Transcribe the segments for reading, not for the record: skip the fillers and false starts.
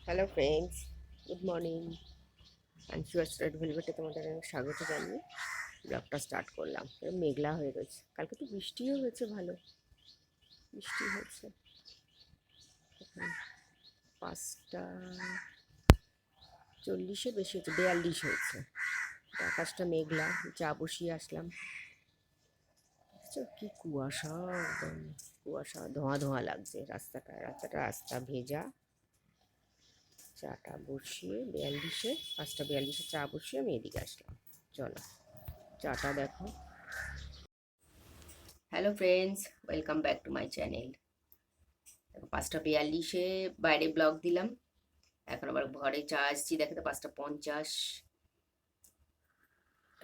Hello friends, good morning. আনসুয়ার red ভেলভেটে তোমাদের স্বাগত জানিয়ে ব্লগটা স্টার্ট করলাম। মেঘলা হয়ে রয়েছে, কালকে তো বৃষ্টিও হয়েছে, ভালো বৃষ্টি হয়েছে। এখন 5:40 বেশি হয়েছে, 42 হয়েছে। আকাশটা মেঘলা, চা বসিয়ে আসলাম। দেখছো কি কুয়াশা, একদম কুয়াশা, ধোঁয়া ধোঁয়া লাগছে রাস্তা ভেজা। চাটা বসিয়ে 5:42 চা বসিয়ে আমি এদিকে আসলাম। চলো চাটা দেখো। Hello friends, welcome back to my channel. 5:42 বাইরে ব্লগ দিলাম, এখন আবার ঘরে চা আসছি, দেখো তো 5:50।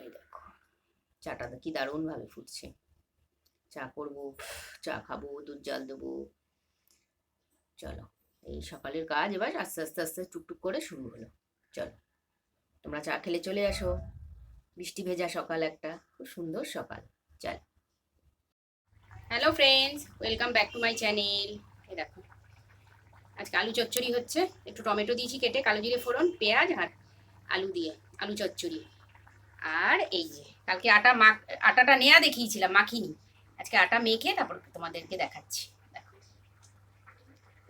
এই দেখো চাটা তো কি দারুণভাবে ফুটছে। চা করবো, চা খাবো, দুধ জাল দেবো। চলো, এই সকালের কাজ এবার আস্তে আস্তে আস্তে টুকটুক করে শুরু হলো। চলো তোমরা চা খেলে চলে আসো। বৃষ্টি ভেজা সকাল, একটা খুব সুন্দর সকাল। চল। Hello friends, welcome back to my channel. এই দেখো আজকে আলু চচ্চড়ি হচ্ছে, একটু টমেটো দিয়েছি কেটে, কালো জিরে ফোড়ন, পেঁয়াজ আর আলু দিয়ে আলু চচ্চড়ি। আর এই যে কালকে আটাটা নেয়া দেখিয়েছিলাম, মাখিনি। আজকে আটা মেখে তারপর তোমাদেরকে দেখাচ্ছি। দেখো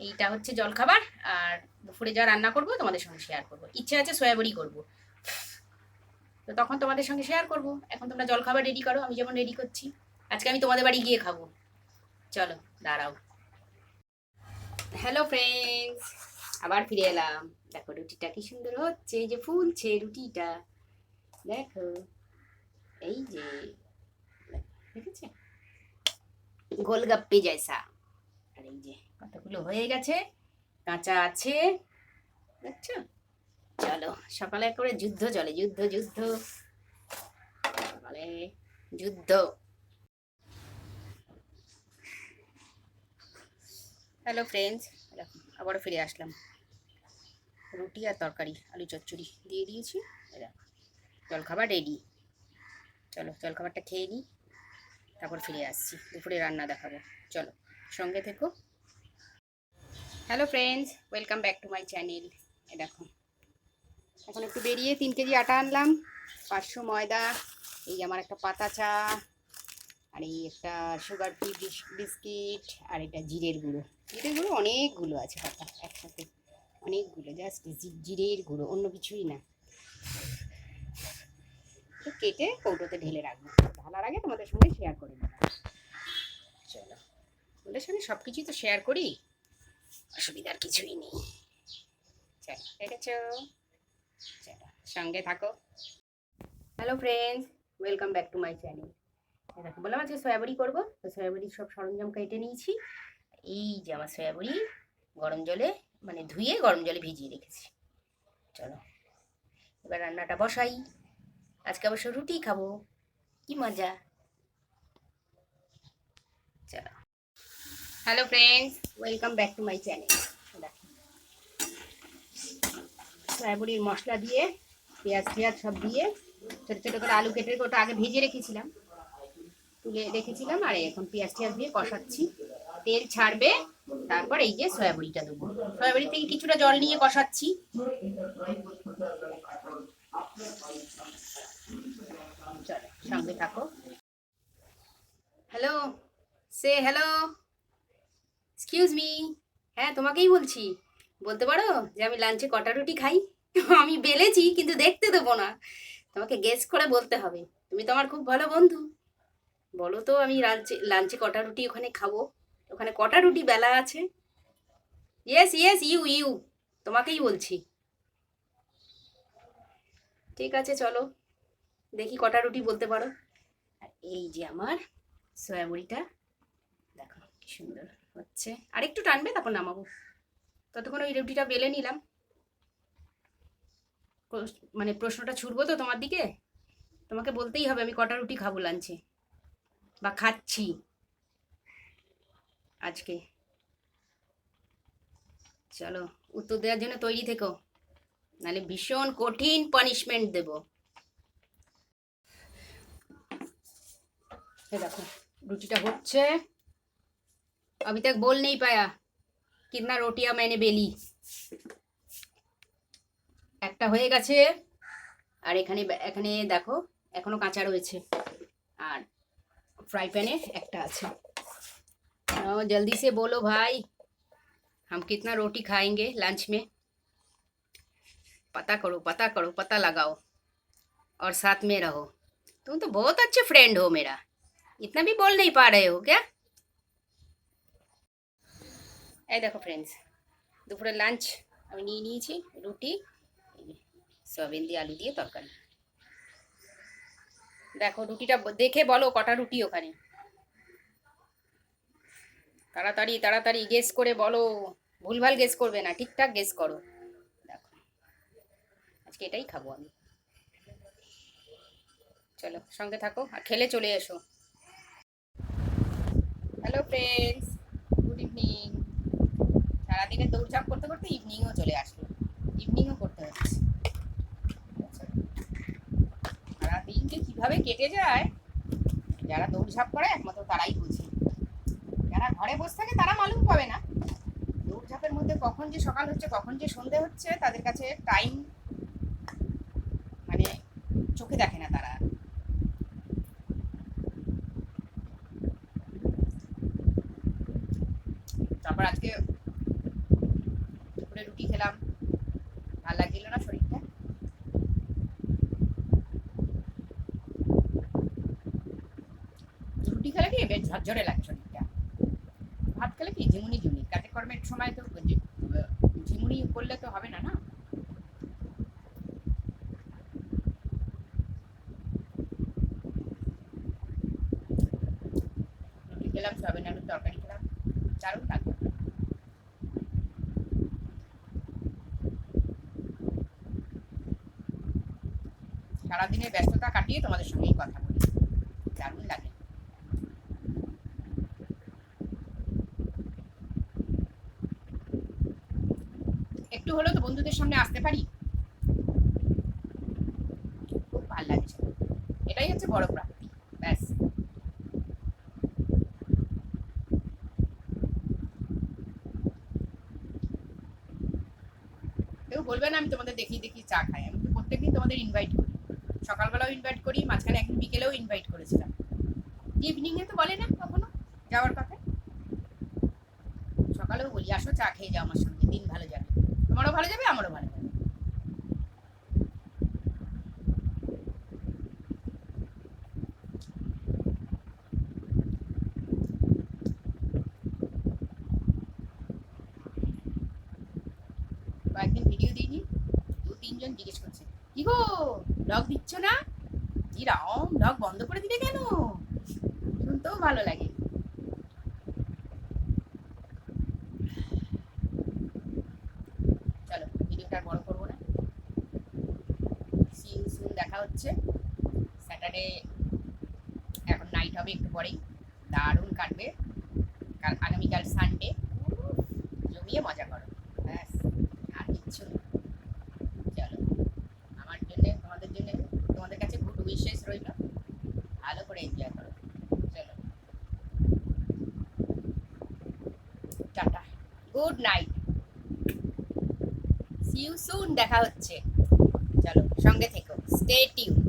এইটা হচ্ছে জলখাবার। আর দুপুরে যা রান্না করবো তোমাদের সঙ্গে শেয়ার করবো, ইচ্ছে আছে সয়াবড়ি করবো, তো তখন তোমাদের সঙ্গে শেয়ার করবো। এখন তোমরা জলখাবার রেডি করো, আমি যেমন রেডি করছি। আজকে আমি তোমাদের বাড়ি গিয়ে খাবো। চলো দাঁড়াও। হ্যালো ফ্রেন্ডস, আবার ফিরে এলাম। দেখো রুটিটা কি সুন্দর হচ্ছে, এই যে ফুলছে রুটিটা, দেখো এই যে, দেখেছে গোলগাপ্পে জয়সা। আর এই যে কতগুলো হয়ে গেছে, কাঁচা আছে, দেখছো। চলো সকালে করে যুদ্ধ চলে, যুদ্ধ যুদ্ধ, সকালে যুদ্ধ। হ্যালো ফ্রেন্ডস, আবারও ফিরে আসলাম। রুটি আর তরকারি আলু চচ্চড়ি দিয়ে দিয়েছি, এরা জলখাবার রেডি। চলো জলখাবারটা খেয়ে নিই, তারপর ফিরে আসছি, দুপুরে রান্না দেখাবো। চলো সঙ্গে থেকো। Hello friends, welcome back to my channel. এ দেখো এখন একটু বেরিয়ে 3 কেজি আটা আনলাম, 500 ময়দা, এই আমার একটা পাতা চা, আর এই একটা সুগার ফ্রি বিস্কিট, আর এটা জিরের গুঁড়ো। জিরের গুঁড়ো অনেকগুলো আছে পাতা একসাথে, অনেকগুলো, জাস্ট জিরের গুঁড়ো, অন্য কিছুই না। কেটে কৌটোতে ঢেলে রাখবো, ঢালার আগে তোমাদের সঙ্গে শেয়ার করে নেবো। চলো, তোমাদের সঙ্গে সব কিছুই তো শেয়ার করি, অসুবিধার কিছুই নেই। চলো দেখেছো, চলো সঙ্গে থাকো। Hello friends, welcome back to my channel. দেখো বললাম আজকে সয়াবড়ি করবো, তো সয়াবড়ির সব সরঞ্জাম কেটে নিয়েছি। এই যে আমার সয়াবড়ি গরম জলে, মানে ধুয়ে গরম জলে ভিজিয়ে রেখেছি। চলো এবার রান্নাটা বসাই। আজকে অবশ্য রুটি খাবো, কি মজা। চলো, hello friends, welcome back to my channel. সয়াবড়ির মশলা দিয়ে, পেঁয়াজ টিয়াজ সব দিয়ে, ছোটো ছোটো করে আলু কেটে ওটা আগে ভেজে রেখেছিলাম, তুলে রেখেছিলাম, আর এখন পেঁয়াজ টিয়াজ দিয়ে কষাচ্ছি। তেল ছাড়বে, তারপর এই যে সয়াবড়িটা দেবো। সয়াবড়ি থেকে কিছুটা জল নিয়ে কষাচ্ছি। চলো সঙ্গে থাকো। হ্যালো, সে হ্যালো, এক্সকিউজ মি। হ্যাঁ তোমাকেই বলছি, বলতে পারো যে আমি লাঞ্চে কটা রুটি খাই? আমি বেলেছি কিন্তু দেখতে দেবো না, তোমাকে গেস করে বলতে হবে। তুমি তো আমার খুব ভালো বন্ধু, বলো তো আমি লাঞ্চে লাঞ্চে কটা রুটি ওখানে খাবো, ওখানে কটা রুটি বেলা আছে? ইয়েস ইয়েস, ইউ ইউ, তোমাকেই বলছি। ঠিক আছে চলো, দেখি কটা রুটি বলতে পারো। আর এই যে আমার সয়াবড়িটা, দেখো কি সুন্দর হচ্ছে, আর একটু টানবে তারপর নামাবো। ততক্ষণ ওই রুটিটা বেলে নিলাম। মানে প্রশ্নটা ছুড়বো তো তোমার দিকে, তোমাকে বলতেই হবে আমি কটা রুটি খাবো লাঞ্চে, বা খাচ্ছি আজকে। চলো উত্তর দেওয়ার জন্য তৈরি থেকো, নাহলে ভীষণ কঠিন পানিশমেন্ট দেব। দেখো রুটিটা হচ্ছে, अभी तक बोल नहीं पाया कितना रोटियां मैंने बेली। একটা হয়ে গেছে, আর এখানে এখানে দেখো এখনো কাঁচা রয়েছে, আর फ्राई पैने একটা আছে। जल्दी से बोलो भाई, हम कितना रोटी खाएंगे लंच में, पता करो पता करो, पता लगाओ और साथ में रहो। तुम तो बहुत अच्छे फ्रेंड हो मेरा, इतना भी बोल नहीं पा रहे हो क्या? এই দেখো ফ্রেন্ডস, দুপুরের লাঞ্চ আমি নিয়ে নিয়েছি, রুটি, সয়াবিন দিয়ে আলু দিয়ে তরকারি। দেখো রুটিটা দেখে বলো কটা রুটি ওখানে, তাড়াতাড়ি তাড়াতাড়ি গেস করে বলো, ভুলভাল গেস করবে না, ঠিকঠাক গেস করো। দেখো আজকে এটাই খাবো আমি। চলো সঙ্গে থাকো আর খেলে চলে এসো। Hello friends, good evening. সারাদিনে দৌড়ঝাঁপ করতে করতে ইভিনিংও চলে আসলো, ইভিনিংও করতে হচ্ছে। সারাদিন যে কীভাবে কেটে যায়, যারা দৌড়ঝাঁপ করে একমাত্র তারাই বুঝে। যারা ঘরে বসে থাকে তারা মালুম পাবে না, দৌড়ঝাঁপের মধ্যে কখন যে সকাল হচ্ছে কখন যে সন্ধে হচ্ছে তাদের কাছে টাইম মানে চোখে দেখে না তারা। তারপর আজকে দুপুরে রুটি খেলাম, ভালো লাগছিল না শরীরটা। রুটি খেলে কি বেশ ঝরঝরে লাগে শরীরটা, ভাত খেলে কি ঝিমুনি ঝিমুনি, কাজে কর্মের সময় তো ঝিমুনি করলে তো হবে না না। রুটি খেলাম, সয়াবিন আলুর তরকারি খেলাম, দারুণ লাগলো। সারাদিনের ব্যস্ততা কাটিয়ে তোমাদের সঙ্গেই কথা বলি, দারুণ লাগে। একটু হলেও তো বন্ধুদের সামনে আসতে পারি, খুব ভালো লাগছে, এটাই হচ্ছে বড় প্রাপ্তি, ব্যাস। কেউ বলবে না আমি তোমাদের দেখিয়ে দেখিয়ে চা খাই, আমি তো প্রত্যেকদিন তোমাদের ইনভাইট করি, সকালবেলাও ইনভাইট করি, মাঝখানে একদিন বিকেলেও ইনভাইট করেছিলাম, ইভিনিংয়ে তো বলে না কখনো যাওয়ার কথা, সকালেও বলি আসো চা খেয়ে যাও আমার সঙ্গে, দিন ভালো যাবে, তোমারও ভালো যাবে আমারও ভালো যাবে। কয়েকদিন ভিডিও দিইনি, 2-3 জন জিজ্ঞেস করছে কি গো ব্লগ দিচ্ছ না, কি রাম ব্লগ বন্ধ করে দিলে কেন, শুনতেও ভালো লাগে। চলো ভিডিওটা বড় করবো না, সি ইউ সুন, দেখা হচ্ছে স্যাটারডে, এখন নাইট হবে একটু পরেই, দারুণ কাটবে, কাল আগামীকাল সানডে, জমিয়ে মজা করো, ব্যাস আর কিচ্ছু নেই। চলো আমার জন্য তোমাদের জন্য, তোমাদের কাছে গুড উইশেস রইল, ভালো করে এনজয় করো। চলো tata, good night, see you soon, দেখা হচ্ছে। চলো সঙ্গে থেকো, স্টে টিউন।